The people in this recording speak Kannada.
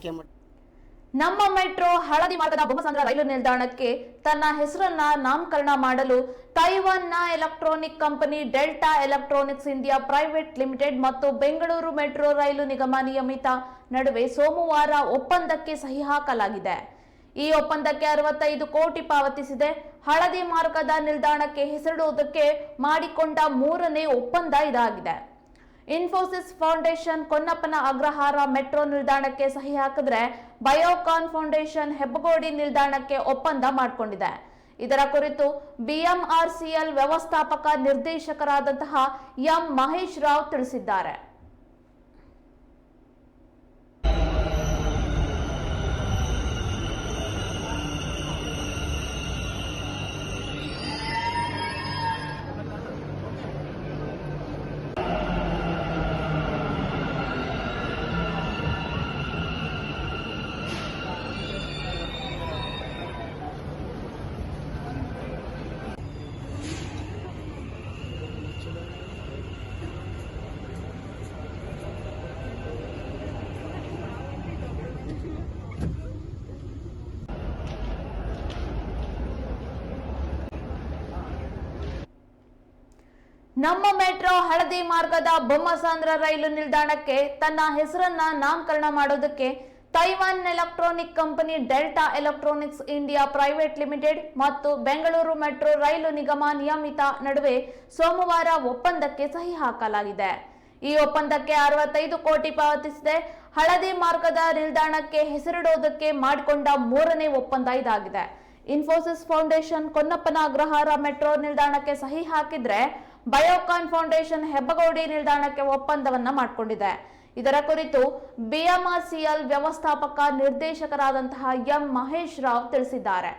ಆಯ್ಕೆ ಮಾಡಿ. ನಮ್ಮ ಮೆಟ್ರೋ ಹಳದಿ ಮಾರ್ಗದ ಬೊಮ್ಮಸಂದ್ರ ರೈಲು ನಿಲ್ದಾಣಕ್ಕೆ ತನ್ನ ಹೆಸರನ್ನ ನಾಮಕರಣ ಮಾಡಲು ತೈವಾನ್ನ electronic company Delta electronics India private limited ಮತ್ತು ಬೆಂಗಳೂರು ಮೆಟ್ರೋ ರೈಲು ನಿಗಮ ನಿಯಮಿತ ನಡುವೆ ಸೋಮವಾರ ಒಪ್ಪಂದಕ್ಕೆ ಸಹಿ ಹಾಕಲಾಗಿದೆ. ಈ ಒಪ್ಪಂದಕ್ಕೆ 65 ಕೋಟಿ ಪಾವತಿಸಿದೆ. ಹಳದಿ ಮಾರ್ಗದ ನಿಲ್ದಾಣಕ್ಕೆ ಹೆಸರಿಡುವುದಕ್ಕೆ ಮಾಡಿಕೊಂಡ 3ನೇ ಒಪ್ಪಂದ ಇದಾಗಿದೆ. ಇನ್ಫೋಸಿಸ್ ಫೌಂಡೇಶನ್ ಕೊನ್ನಪ್ಪನ ಅಗ್ರಹಾರ ಮೆಟ್ರೋ ನಿಲ್ದಾಣಕ್ಕೆ ಸಹಿ ಹಾಕಿದ್ರೆ ಬಯೋಕಾನ್ ಫೌಂಡೇಶನ್ ಹೆಬ್ಬಗೋಡಿ ನಿಲ್ದಾಣಕ್ಕೆ ಒಪ್ಪಂದ ಮಾಡಿಕೊಂಡಿದೆ. ಇದರ ಕುರಿತು ಬಿಎಂಆರ್ಸಿಎಲ್ ವ್ಯವಸ್ಥಾಪಕ ನಿರ್ದೇಶಕರಾದಂತಹ ಎಂ ಮಹೇಶ್ ರಾವ್ ತಿಳಿಸಿದ್ದಾರೆ. ನಮ್ಮ ಮೆಟ್ರೋ ಹಳದಿ ಮಾರ್ಗದ ಬೊಮ್ಮಸಂದ್ರ ರೈಲು ನಿಲ್ದಾಣಕ್ಕೆ ತನ್ನ ಹೆಸರನ್ನ ನಾಮಕರಣ ಮಾಡೋದಕ್ಕೆ Taiwan electronic company Delta electronics India private limited ಮತ್ತು ಬೆಂಗಳೂರು ಮೆಟ್ರೋ ರೈಲು ನಿಗಮ ನಿಯಮಿತ ನಡುವೆ ಸೋಮವಾರ ಒಪ್ಪಂದಕ್ಕೆ ಸಹಿ ಹಾಕಲಾಗಿದೆ. ಈ ಒಪ್ಪಂದಕ್ಕೆ 65 ಕೋಟಿ ಪಾವತಿಸಿದೆ. ಹಳದಿ ಮಾರ್ಗದ ನಿಲ್ದಾಣಕ್ಕೆ ಹೆಸರಿಡುವುದಕ್ಕೆ ಮಾಡಿಕೊಂಡ 3ನೇ ಒಪ್ಪಂದ ಇದಾಗಿದೆ. ಇನ್ಫೋಸಿಸ್ ಫೌಂಡೇಶನ್ ಕೊನ್ನಪ್ಪನ ಅಗ್ರಹಾರ ಮೆಟ್ರೋ ನಿಲ್ದಾಣಕ್ಕೆ ಸಹಿ ಹಾಕಿದ್ರೆ ಬಯೋಕಾನ್ ಫೌಂಡೇಶನ್ ಹೆಬ್ಬಗೋಡಿ ನಿಲ್ದಾಣಕ್ಕೆ ಒಪ್ಪಂದವನ್ನ ಮಾಡಿಕೊಂಡಿದೆ. ಇದರ ಕುರಿತು ಬಿಎಂಆರ್ಸಿಎಲ್ ವ್ಯವಸ್ಥಾಪಕ ನಿರ್ದೇಶಕರಾದಂತಹ ಎಂ ಮಹೇಶ್ ರಾವ್ ತಿಳಿಸಿದ್ದಾರೆ.